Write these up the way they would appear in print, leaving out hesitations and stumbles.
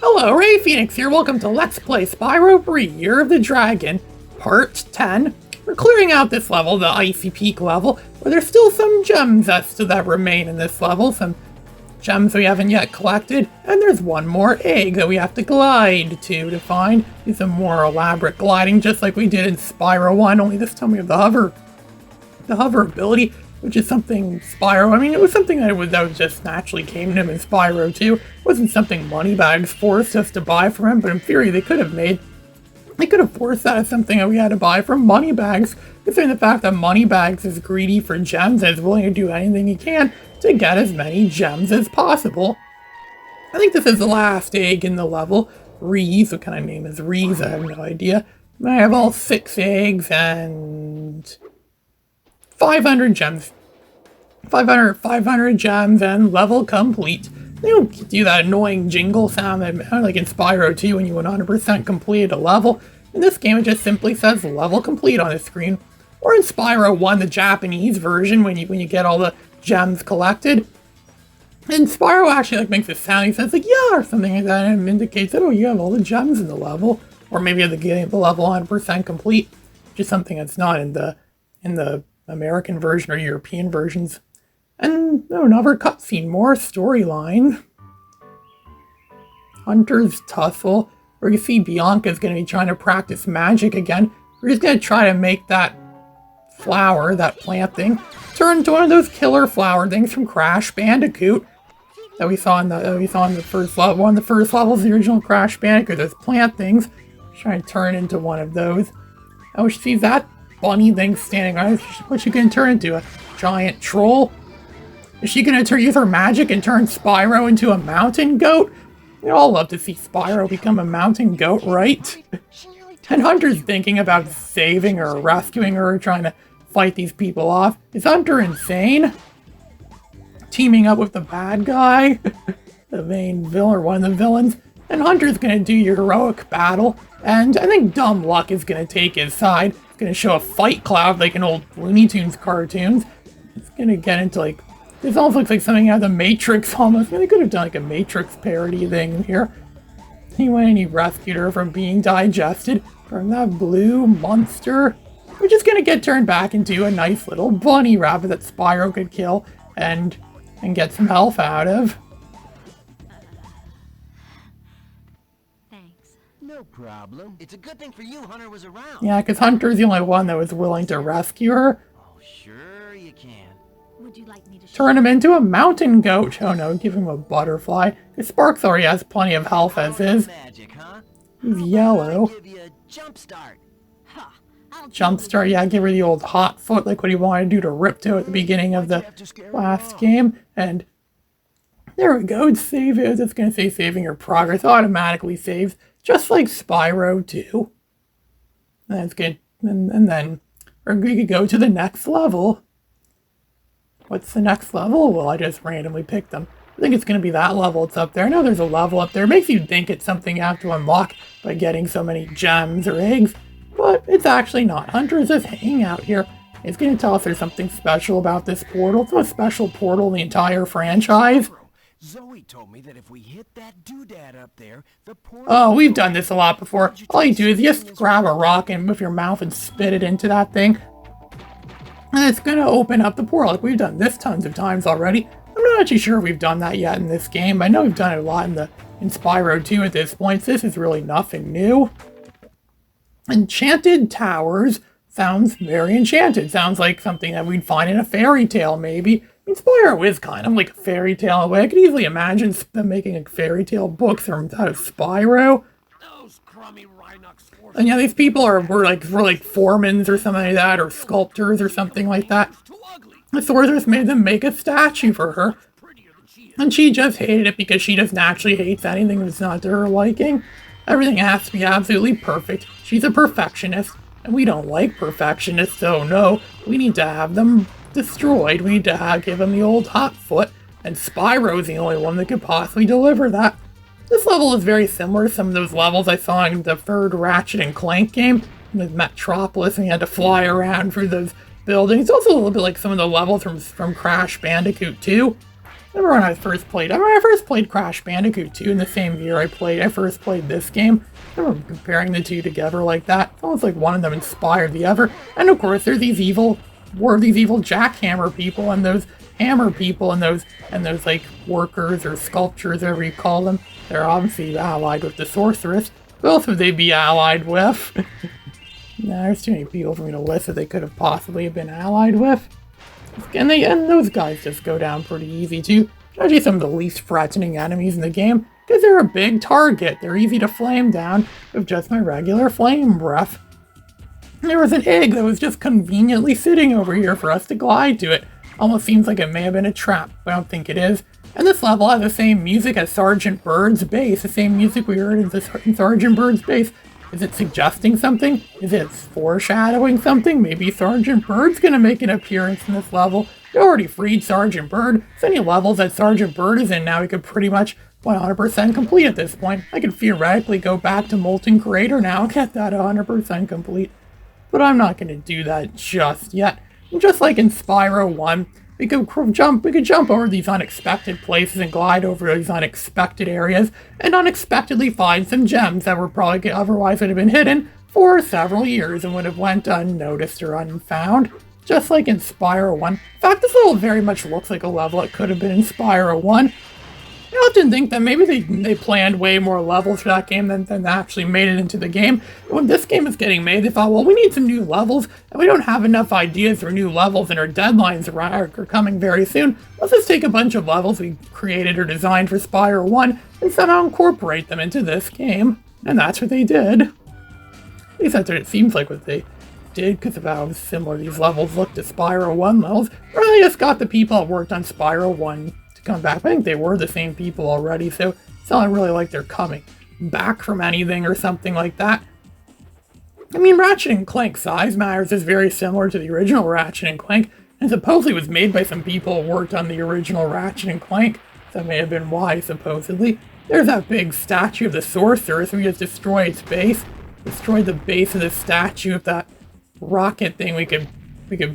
Hello, Ray Phoenix here. Welcome to Let's Play Spyro 3 Year of the Dragon, Part 10. We're clearing out this level, the Icy Peak level, but there's still some gems that remain in this level, some gems we haven't yet collected, and there's one more egg that we have to glide to find. Do some more elaborate gliding, just like we did in Spyro 1, only this time we have the hover ability, which is something Spyro, I mean, it was something that was just naturally came to him in Spyro 2. It wasn't something Moneybags forced us to buy from him, but in theory they could have forced that as something that we had to buy from Moneybags, considering the fact that Moneybags is greedy for gems and is willing to do anything he can to get as many gems as possible. I think this is the last egg in the level. Reese, what kind of name is Reese? I have no idea. I have all 6 eggs and 500 gems. 500 gems and level complete. They don't do that annoying jingle sound that like in Spyro 2 when you 100% completed a level. In this game it just simply says level complete on the screen. Or in Spyro 1, the Japanese version, when you get all the gems collected. And Spyro actually makes a sound, he says yeah, or something like that, and indicates that, oh, you have all the gems in the level. Or maybe at the beginning of the level 100% complete. Which is something that's not in the American version or European versions. And another cutscene, more storyline. Hunter's Tussle, where you see Bianca's going to be trying to practice magic again. We're just going to try to make that flower, that plant thing, turn into one of those killer flower things from Crash Bandicoot that we saw in the first level. One of the first levels of the original Crash Bandicoot, those plant things. Trying to turn into one of those. Oh, she sees that bunny thing standing around. What's she going to turn into? A giant troll? Is she going to use her magic and turn Spyro into a mountain goat? We'd all love to see Spyro become a mountain goat, right? And Hunter's thinking about saving her, rescuing her, trying to fight these people off. Is Hunter insane? Teaming up with the bad guy? The main villain, or one of the villains? And Hunter's going to do your heroic battle. And I think Dumb Luck is going to take his side. It's going to show a fight cloud like in old Looney Tunes cartoons. It's going to get into this almost looks like something out of the Matrix almost. They could have done a Matrix parody thing here. He went and he rescued her from being digested from that blue monster. Which is going to get turned back into a nice little bunny rabbit that Spyro could kill and get some health out of. Thanks. No problem. It's a good thing for you Hunter was around. Yeah, because Hunter's the only one that was willing to rescue her. Oh, sure you can. Would you like me to Turn him into a mountain goat. Oh no, give him a butterfly. Because Sparks already has plenty of health as is. Magic, huh? He's yellow. Give you a jump start. Ha! Jumpstart, yeah, give her the old hot foot like what he wanted to do to Ripto at the beginning of the last game. And there we go, it's save it. It's going to say saving your progress. Automatically saves, just like Spyro 2. And that's good. And then we could go to the next level. What's the next level? Well, I just randomly picked them. I think it's going to be that level. It's up there. I know there's a level up there. It makes you think it's something you have to unlock by getting so many gems or eggs. But it's actually not. Hunter is just hanging out here. He's going to tell us there's something special about this portal. It's the most special portal in the entire franchise. Zoe told me that if we hit that doodad up there, the portal... Oh, we've done this a lot before. All you do is just grab a rock and with your mouth and spit it into that thing. And it's going to open up the portal. Like, we've done this tons of times already. I'm not actually sure if we've done that yet in this game. I know we've done it a lot in Spyro 2 at this point. So this is really nothing new. Enchanted Towers sounds very enchanted. Sounds like something that we'd find in a fairy tale, maybe. I mean, Spyro is kind of like a fairy tale in a way. I could easily imagine them making a fairy tale book out of Spyro. Those crummy Rhinox forces... And yeah, these people were like foremans or something like that, or sculptors or something like that. The sorceress made them make a statue for her. And she just hated it because she just naturally hates anything that's not to her liking. Everything has to be absolutely perfect. She's a perfectionist, and we don't like perfectionists, so no, we need to have them destroyed. We need to give them the old hot foot, and Spyro's the only one that could possibly deliver that. This level is very similar to some of those levels I saw in the third Ratchet and Clank game, with Metropolis, and you had to fly around through those buildings. It's also a little bit like some of the levels from Crash Bandicoot 2. remember when I first played Crash Bandicoot 2 in the same year I first played this game. I remember comparing the two together like that. It's almost like one of them inspired the other. And of course, there's these evil jackhammer people and those hammer people and those like workers or sculptors, whatever you call them. They're obviously allied with the sorceress. Who else would they be allied with? Nah, there's too many people for me to list that they could have possibly been allied with. And those guys just go down pretty easy too. Actually, some of the least threatening enemies in the game, because they're a big target. They're easy to flame down with just my regular flame breath. There was an egg that was just conveniently sitting over here for us to glide to it. Almost seems like it may have been a trap, but I don't think it is. And this level has the same music as Sergeant Bird's bass, the same music we heard in Sergeant Bird's bass. Is it suggesting something? Is it foreshadowing something? Maybe Sergeant Bird's gonna make an appearance in this level. We already freed Sergeant Bird, so any levels that Sergeant Bird is in now we could pretty much 100% complete at this point. I could theoretically go back to Molten Crater now and get that 100% complete. But I'm not gonna do that just yet. And just like in Spyro 1, we could jump over these unexpected places and glide over these unexpected areas and unexpectedly find some gems that were probably otherwise would have been hidden for several years and would have went unnoticed or unfound. Just like in Spyro 1. In fact, this level very much looks like a level it could have been in Spyro 1. I often think that maybe they planned way more levels for that game than actually made it into the game. When this game is getting made, they thought, well, we need some new levels, and we don't have enough ideas for new levels, and our deadlines are coming very soon. Let's just take a bunch of levels we created or designed for Spyro 1 and somehow incorporate them into this game. And that's what they did. At least that's what it seems like what they did, because of how similar these levels look to Spyro 1 levels. Or they just got the people that worked on Spyro 1 come back. I think they were the same people already, so it's not really like they're coming back from anything or something like that. I mean, Ratchet & Clank Size Matters is very similar to the original Ratchet & Clank, and supposedly was made by some people who worked on the original Ratchet & Clank. That may have been why, supposedly. There's that big statue of the sorceress, we just destroyed its base. Destroyed the base of the statue of that rocket thing. We could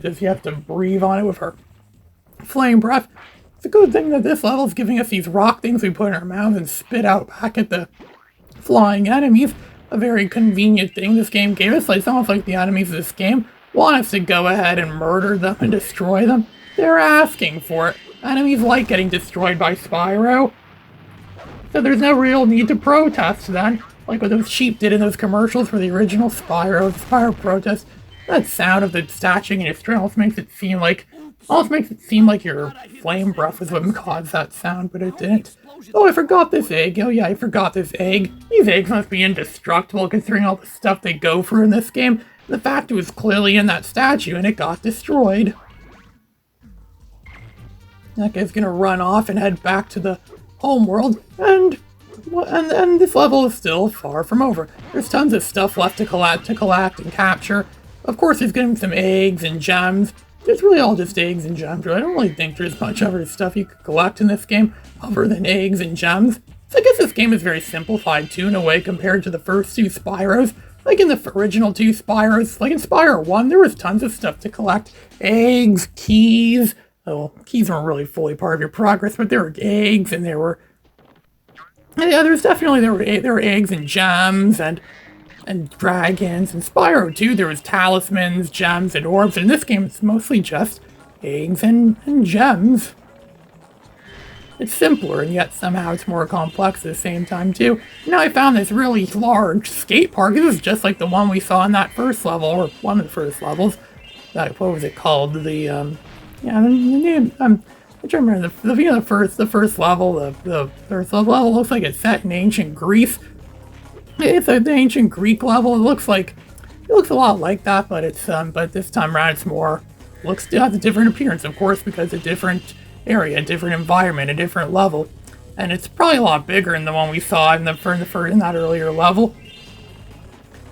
just, you have to breathe on it with her flame breath. It's a good thing that this level is giving us these rock things we put in our mouths and spit out back at the flying enemies. A very convenient thing this game gave us. Like, it's almost like the enemies of this game want us to go ahead and murder them and destroy them. They're asking for it. Enemies like getting destroyed by Spyro. So there's no real need to protest then. Like what those sheep did in those commercials for the original Spyro protest. That sound of the statue in your string almost makes it seem like your flame breath was what caused that sound, but it didn't. Oh, I forgot this egg. Oh yeah, I forgot this egg. These eggs must be indestructible considering all the stuff they go through in this game. The fact it was clearly in that statue and it got destroyed. That guy's gonna run off and head back to the home world, and this level is still far from over. There's tons of stuff left to collect and capture. Of course, there's gonna be some eggs and gems. It's really all just eggs and gems. I don't really think there's much other stuff you could collect in this game other than eggs and gems. So I guess this game is very simplified too in a way compared to the first two Spyros. Like in the original two Spyros, like in Spyro 1, there was tons of stuff to collect. Eggs, keys. Well, keys weren't really fully part of your progress, but there were eggs and there were... Yeah, there were eggs and gems and dragons. In Spyro 2, there was talismans, gems, and orbs. And in this game, it's mostly just eggs and gems. It's simpler, and yet somehow it's more complex at the same time, too. Now I found this really large skate park. This is just like the one we saw in that first level, or one of the first levels. What was it called? The name... I'm trying to remember the first level. The first level looks like it's set in ancient Greece. It's an ancient Greek level. It looks a lot like that, but this time around it's more has a different appearance, of course, because a different area, a different environment, a different level, and it's probably a lot bigger than the one we saw in that earlier level.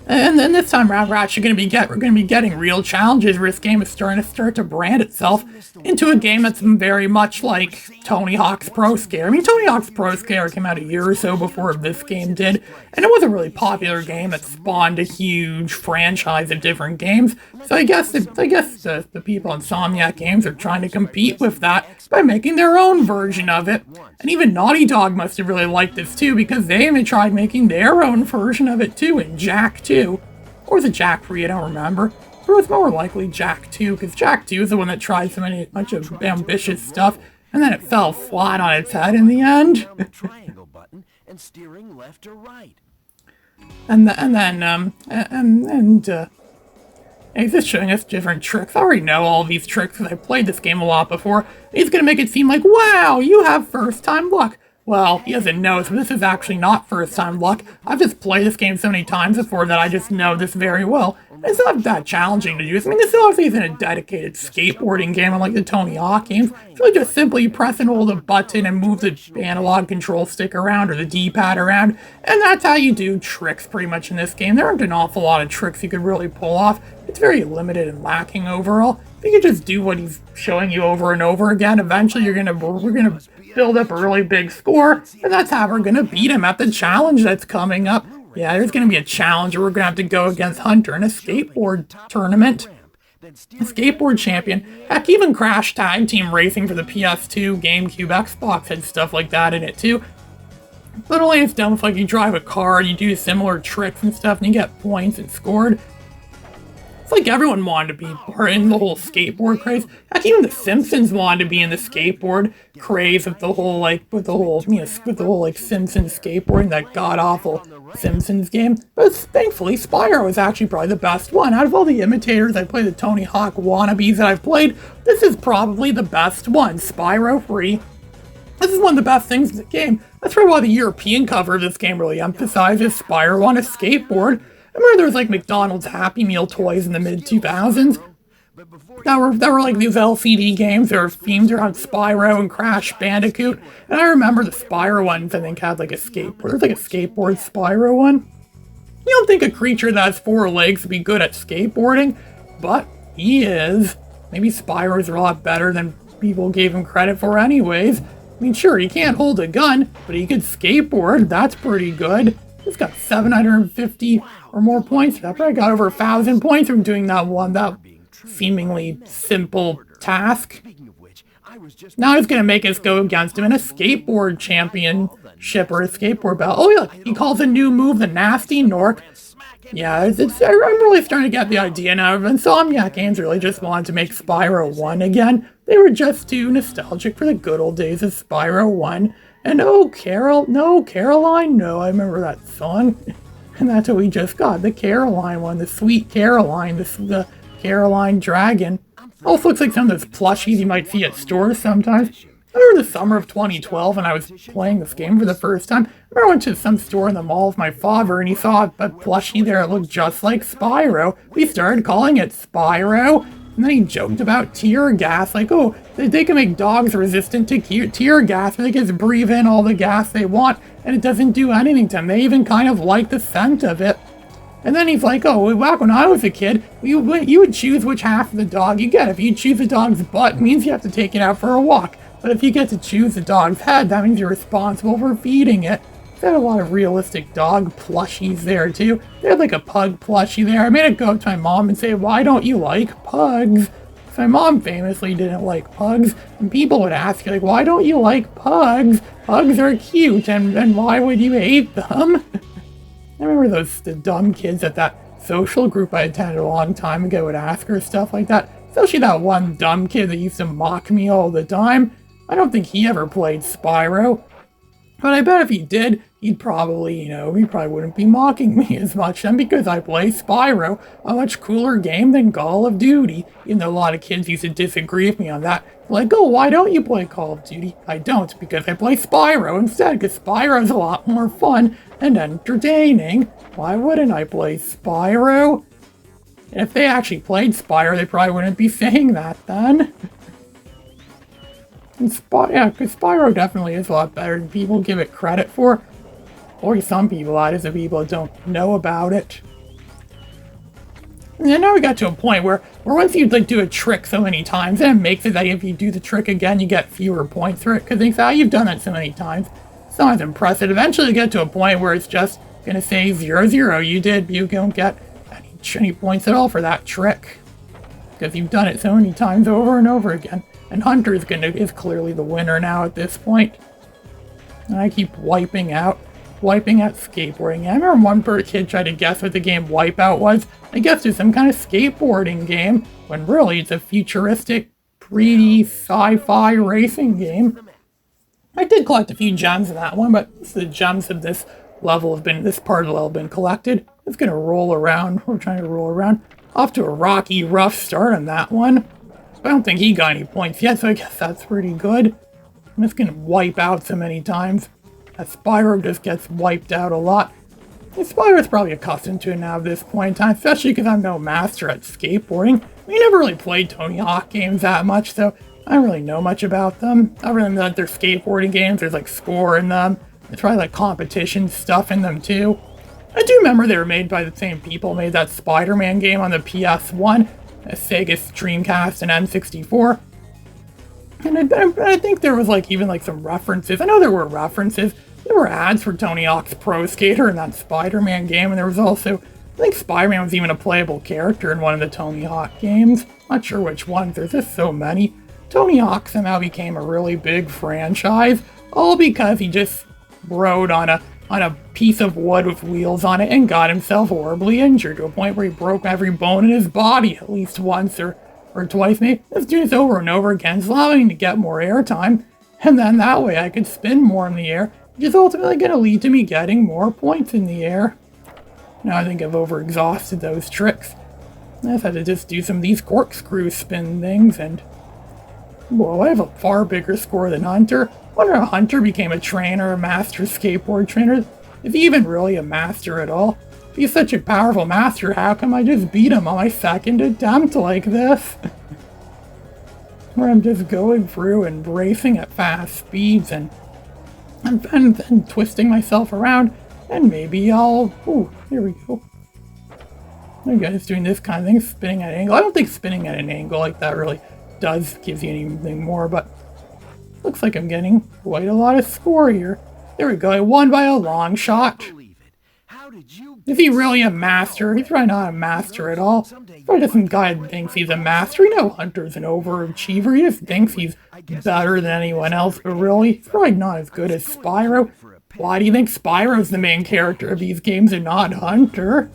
And then this time around, we're actually going to be getting real challenges where this game is starting to brand itself into a game that's very much like Tony Hawk's Pro Skater. I mean, Tony Hawk's Pro Skater came out a year or so before this game did, and it was a really popular game that spawned a huge franchise of different games. So I guess the people in Insomniac Games are trying to compete with that by making their own version of it. And even Naughty Dog must have really liked this too, because they even tried making their own version of it too in Jack 2. Or was it Jack 3? I don't remember. But it was more likely Jack 2, because Jack 2 is the one that tried bunch of ambitious stuff, and then it fell flat on its head in the end. Triangle button and steering left or right. He's just showing us different tricks. I already know all these tricks because I played this game a lot before. He's gonna make it seem like, wow, you have first time luck. Well, he doesn't know, so this is actually not first time luck. I've just played this game so many times before that I just know this very well. It's not that challenging to use. I mean, this obviously isn't a dedicated skateboarding game unlike the Tony Hawk games. It's really just simply press and hold a button and move the analog control stick around or the D-pad around, and that's how you do tricks pretty much in this game. There aren't an awful lot of tricks you could really pull off. It's very limited and lacking overall. If you could just do what he's showing you over and over again, eventually we're gonna build up a really big score, and that's how we're gonna beat him at the challenge that's coming up. Yeah, there's gonna be a challenge where we're gonna have to go against Hunter in a skateboard tournament. A skateboard champion. Heck, even Crash Tag Team Racing for the PS2, GameCube, Xbox had stuff like that in it too. But only it's done with like you drive a car, you do similar tricks and stuff, and you get points and scored. It's like everyone wanted to be part in the whole skateboard craze. Heck, even the Simpsons wanted to be in the skateboard craze with the whole Simpsons skateboarding, that god-awful Simpsons game. But thankfully, Spyro is actually probably the best one. Out of all the imitators I played, the Tony Hawk wannabes that I've played, this is probably the best one. Spyro free. This is one of the best things in the game. That's probably why the European cover of this game really emphasizes Spyro on a skateboard. I remember there was like McDonald's Happy Meal toys in the mid-2000s that were like these LCD games that were themed around Spyro and Crash Bandicoot. And I remember the Spyro ones, I think, had like a skateboard. There's like a skateboard Spyro one. You don't think a creature that has 4 legs would be good at skateboarding, but he is. Maybe Spyro's a lot better than people gave him credit for anyways. I mean, sure, he can't hold a gun, but he could skateboard. That's pretty good. He's got 750 or more points. I probably got over 1,000 points from doing that seemingly simple task. Now he's gonna make us go against him in a skateboard championship or a skateboard battle. Oh yeah, he calls a new move the Nasty Nork. Yeah, I'm really starting to get the idea now. Insomniac Games really just wanted to make Spyro 1 again. They were just too nostalgic for the good old days of Spyro 1. And oh, Caroline, no, I remember that song. And that's what we just got, the Caroline one, the sweet Caroline, the Caroline dragon. Also looks like some of those plushies you might see at stores sometimes. I remember the summer of 2012 when I was playing this game for the first time. I remember I went to some store in the mall with my father and he saw a plushie there that looked just like Spyro. We started calling it Spyro. And then he joked about tear gas, like, oh, they can make dogs resistant to tear gas, or they can just breathe in all the gas they want, and it doesn't do anything to them. They even kind of like the scent of it. And then he's like, oh, back when I was a kid, you would choose which half of the dog you get. If you choose the dog's butt, it means you have to take it out for a walk. But if you get to choose the dog's head, that means you're responsible for feeding it. They had a lot of realistic dog plushies there too. They had like a pug plushie there. I made it go up to my mom and say, why don't you like pugs? So my mom famously didn't like pugs, and people would ask you like, why don't you like pugs? Pugs are cute, and why would you hate them? I remember the dumb kids at that social group I attended a long time ago would ask her stuff like that. Especially that one dumb kid that used to mock me all the time. I don't think he ever played Spyro. But I bet if he did, he'd probably, he probably wouldn't be mocking me as much then because I play Spyro, a much cooler game than Call of Duty. Even though a lot of kids used to disagree with me on that. Like, oh, why don't you play Call of Duty? I don't, because I play Spyro instead, because Spyro's a lot more fun and entertaining. Why wouldn't I play Spyro? And if they actually played Spyro, they probably wouldn't be saying that then. Because Spyro definitely is a lot better than people give it credit for. Or some people, that is, the people that don't know about it. And now we got to a point where once you like do a trick so many times, then it makes it that if you do the trick again, you get fewer points for it. Because it's you've done it so many times. It's not as impressive. Eventually you get to a point where it's just going to say 0-0. You don't get any points at all for that trick. Because you've done it so many times over and over again. And Hunter is clearly the winner now at this point. And I keep wiping out skateboarding. I remember one kid tried to guess what the game Wipeout was. I guess it's some kind of skateboarding game, when really it's a futuristic, 3D sci-fi racing game. I did collect a few gems in that one, but the gems of this part of the level have been collected. It's gonna roll around. We're trying to roll around. Off to a rocky, rough start on that one. I don't think he got any points yet, so I guess that's pretty good. I'm just gonna wipe out so many times. Spyro just gets wiped out a lot. And Spyro's probably accustomed to it now at this point in time, especially because I'm no master at skateboarding. We never really played Tony Hawk games that much, so I don't really know much about them. Other than that, they're skateboarding games, there's like score in them. There's probably like competition stuff in them too. I do remember they were made by the same people who made that Spider-Man game on the PS1, Sega Dreamcast, and N64. And I think there was even some references. I know there were references. There were ads for Tony Hawk's Pro Skater in that Spider-Man game, and there was also, I think Spider-Man was even a playable character in one of the Tony Hawk games. Not sure which ones, there's just so many. Tony Hawk somehow became a really big franchise, all because he just rode on a piece of wood with wheels on it and got himself horribly injured to a point where he broke every bone in his body at least once or twice, maybe. Let's do this over and over again, it's allowing me to get more airtime, and then that way I could spin more in the air, which is ultimately going to lead to me getting more points in the air. Now I think I've over-exhausted those tricks. I just had to just do some of these corkscrew spin things, and whoa, I have a far bigger score than Hunter. I wonder how Hunter became a trainer, a master skateboard trainer. Is he even really a master at all? If he's such a powerful master, how come I just beat him on my second attempt like this? Where I'm just going through and racing at fast speeds and then twisting myself around, and maybe I'll... Ooh, here we go. I guess doing this kind of thing, spinning at an angle. I don't think spinning at an angle like that really gives you anything more, but looks like I'm getting quite a lot of score here. There we go, I won by a long shot. Is he really a master? He's probably not a master at all. Probably doesn't guy thinks he's a master. You know, Hunter's an overachiever. He just thinks he's better than anyone else, but really, he's probably not as good as Spyro. Why do you think Spyro's the main character of these games and not Hunter?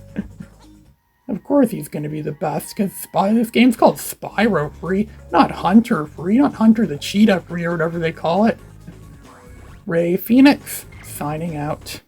Of course he's going to be the best, because this game's called Spyro Free, not Hunter Free, not Hunter the Cheetah Free or whatever they call it. Ray Phoenix, signing out.